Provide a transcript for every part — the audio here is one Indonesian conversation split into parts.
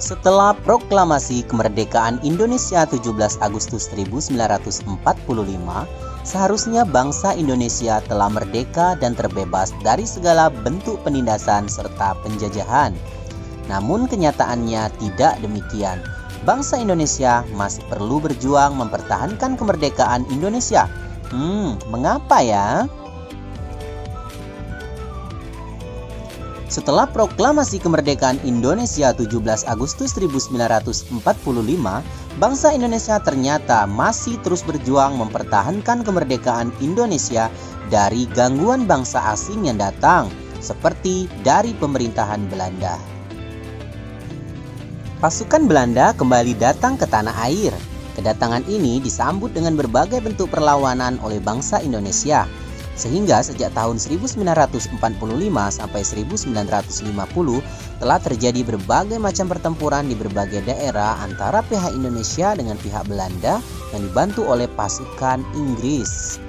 Setelah proklamasi kemerdekaan Indonesia 17 Agustus 1945, seharusnya bangsa Indonesia telah merdeka dan terbebas dari segala bentuk penindasan serta penjajahan. Namun kenyataannya tidak demikian. Bangsa Indonesia masih perlu berjuang mempertahankan kemerdekaan Indonesia. Mengapa ya? Setelah proklamasi kemerdekaan Indonesia 17 Agustus 1945, bangsa Indonesia ternyata masih terus berjuang mempertahankan kemerdekaan Indonesia dari gangguan bangsa asing yang datang, seperti dari pemerintahan Belanda. Pasukan Belanda kembali datang ke tanah air. Kedatangan ini disambut dengan berbagai bentuk perlawanan oleh bangsa Indonesia. Sehingga sejak tahun 1945 sampai 1950 telah terjadi berbagai macam pertempuran di berbagai daerah antara pihak Indonesia dengan pihak Belanda yang dibantu oleh pasukan Inggris.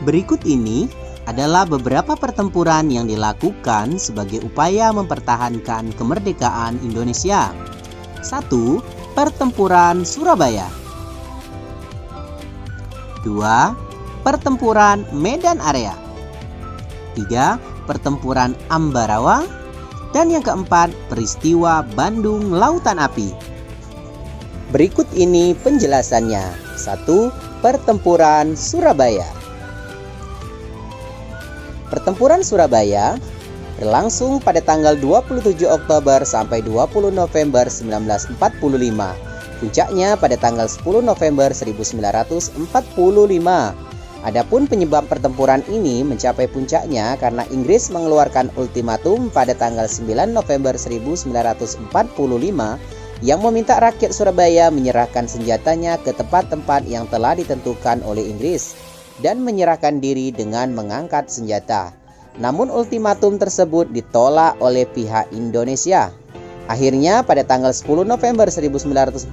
Berikut ini adalah beberapa pertempuran yang dilakukan sebagai upaya mempertahankan kemerdekaan Indonesia. 1. Pertempuran Surabaya. 2. Pertempuran Medan Area. 3. Pertempuran Ambarawa. Dan yang keempat, peristiwa Bandung Lautan Api. Berikut ini penjelasannya. 1. Pertempuran Surabaya. Pertempuran Surabaya berlangsung pada tanggal 27 Oktober sampai 20 November 1945. Puncaknya pada tanggal 10 November 1945. Adapun penyebab pertempuran ini mencapai puncaknya karena Inggris mengeluarkan ultimatum pada tanggal 9 November 1945 yang meminta rakyat Surabaya menyerahkan senjatanya ke tempat-tempat yang telah ditentukan oleh Inggris dan menyerahkan diri dengan mengangkat senjata. Namun ultimatum tersebut ditolak oleh pihak Indonesia. Akhirnya pada tanggal 10 November 1945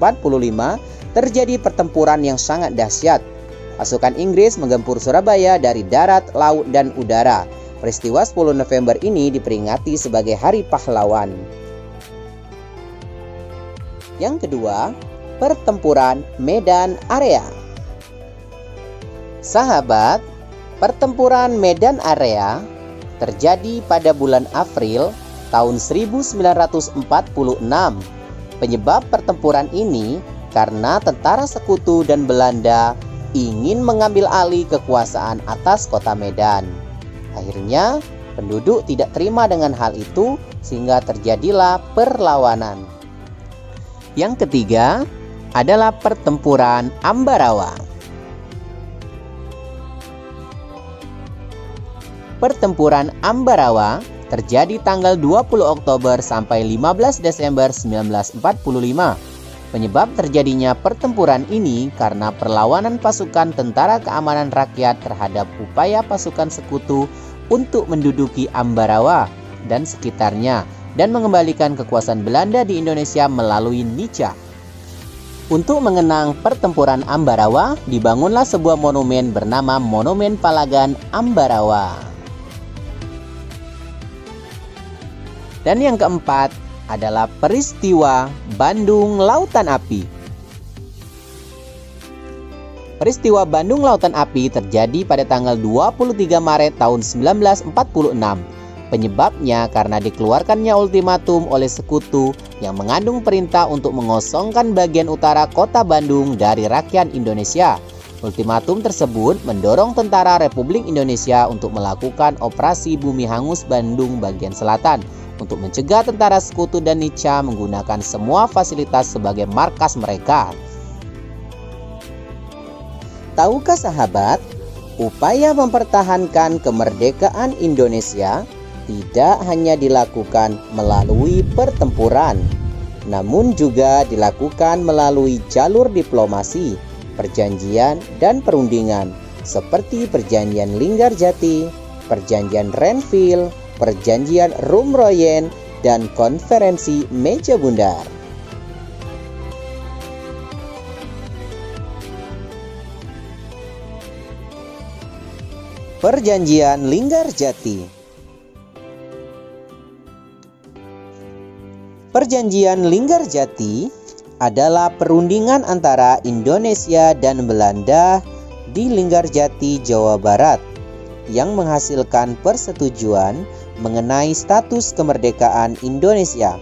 terjadi pertempuran yang sangat dahsyat. Pasukan Inggris menggempur Surabaya dari darat, laut, dan udara. Peristiwa 10 November ini diperingati sebagai Hari Pahlawan. Yang kedua, pertempuran Medan Area. Sahabat, pertempuran Medan Area terjadi pada bulan April tahun 1946. Penyebab pertempuran ini karena tentara sekutu dan Belanda ingin mengambil alih kekuasaan atas kota Medan. Akhirnya, penduduk tidak terima dengan hal itu sehingga terjadilah perlawanan. Yang ketiga adalah pertempuran Ambarawa. Pertempuran Ambarawa terjadi tanggal 20 Oktober sampai 15 Desember 1945. Penyebab terjadinya pertempuran ini karena perlawanan pasukan Tentara Keamanan Rakyat terhadap upaya pasukan sekutu untuk menduduki Ambarawa dan sekitarnya dan mengembalikan kekuasaan Belanda di Indonesia melalui Nica. Untuk mengenang pertempuran Ambarawa, dibangunlah sebuah monumen bernama Monumen Palagan Ambarawa. Dan yang keempat adalah peristiwa Bandung Lautan Api. Peristiwa Bandung Lautan Api terjadi pada tanggal 23 Maret tahun 1946. Penyebabnya karena dikeluarkannya ultimatum oleh sekutu yang mengandung perintah untuk mengosongkan bagian utara kota Bandung dari rakyat Indonesia. Ultimatum tersebut mendorong tentara Republik Indonesia untuk melakukan operasi Bumi Hangus Bandung bagian selatan untuk mencegah tentara sekutu dan Nica menggunakan semua fasilitas sebagai markas mereka. Tahukah sahabat, upaya mempertahankan kemerdekaan Indonesia tidak hanya dilakukan melalui pertempuran, namun juga dilakukan melalui jalur diplomasi, perjanjian, dan perundingan seperti Perjanjian Linggarjati, Perjanjian Renville, Perjanjian Rumroyen, dan Konferensi Meja Bundar. Perjanjian Linggarjati. Perjanjian Linggarjati adalah perundingan antara Indonesia dan Belanda di Linggarjati, Jawa Barat yang menghasilkan persetujuan mengenai status kemerdekaan Indonesia.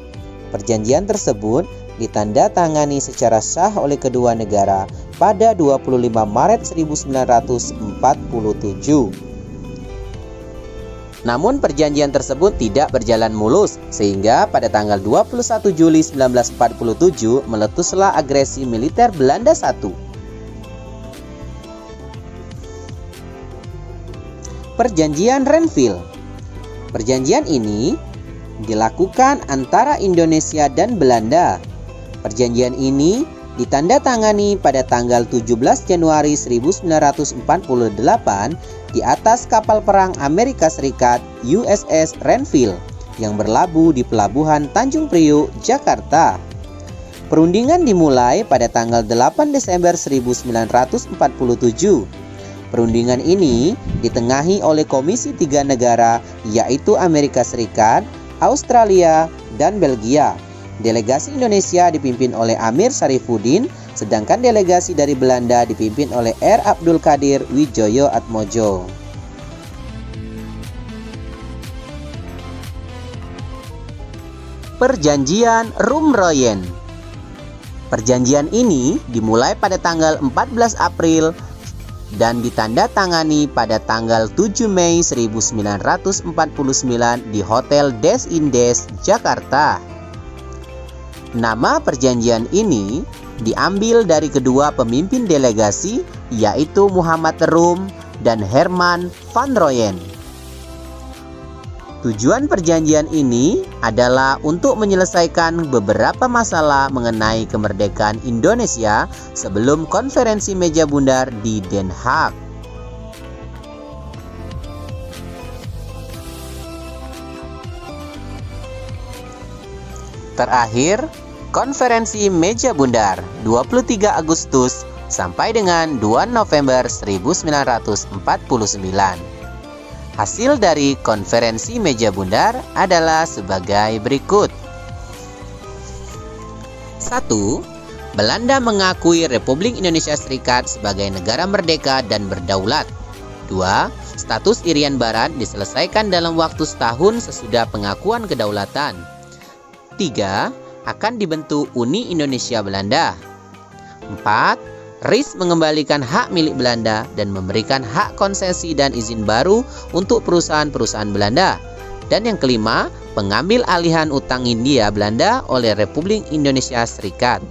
Perjanjian tersebut ditandatangani secara sah oleh kedua negara pada 25 Maret 1947. Namun perjanjian tersebut tidak berjalan mulus, sehingga pada tanggal 21 Juli 1947 meletuslah agresi militer Belanda I. Perjanjian Renville. Perjanjian ini dilakukan antara Indonesia dan Belanda. Perjanjian ini ditandatangani pada tanggal 17 Januari 1948 di atas kapal perang Amerika Serikat USS Renville yang berlabuh di pelabuhan Tanjung Priuk, Jakarta. Perundingan dimulai pada tanggal 8 Desember 1947. Perundingan ini ditengahi oleh Komisi 3 negara, yaitu Amerika Serikat, Australia, dan Belgia. Delegasi Indonesia dipimpin oleh Amir Syarifuddin, sedangkan delegasi dari Belanda dipimpin oleh R. Abdul Qadir Widjoyo Atmojo. Perjanjian Rumroyen. Perjanjian ini dimulai pada tanggal 14 April dan ditandatangani pada tanggal 7 Mei 1949 di Hotel Des Indes, Jakarta. Nama perjanjian ini diambil dari kedua pemimpin delegasi, yaitu Muhammad Rum dan Herman van Rooyen. Tujuan perjanjian ini adalah untuk menyelesaikan beberapa masalah mengenai kemerdekaan Indonesia sebelum konferensi meja bundar di Den Haag. Terakhir, konferensi meja bundar 23 Agustus sampai dengan 2 November 1949. Hasil dari konferensi meja bundar adalah sebagai berikut. 1. Belanda mengakui Republik Indonesia Serikat sebagai negara merdeka dan berdaulat. 2. Status Irian Barat diselesaikan dalam waktu setahun sesudah pengakuan kedaulatan. 3. Akan dibentuk Uni Indonesia Belanda. 4. RIS mengembalikan hak milik Belanda dan memberikan hak konsesi dan izin baru untuk perusahaan-perusahaan Belanda. Dan yang kelima, pengambil alihan utang Hindia Belanda oleh Republik Indonesia Serikat.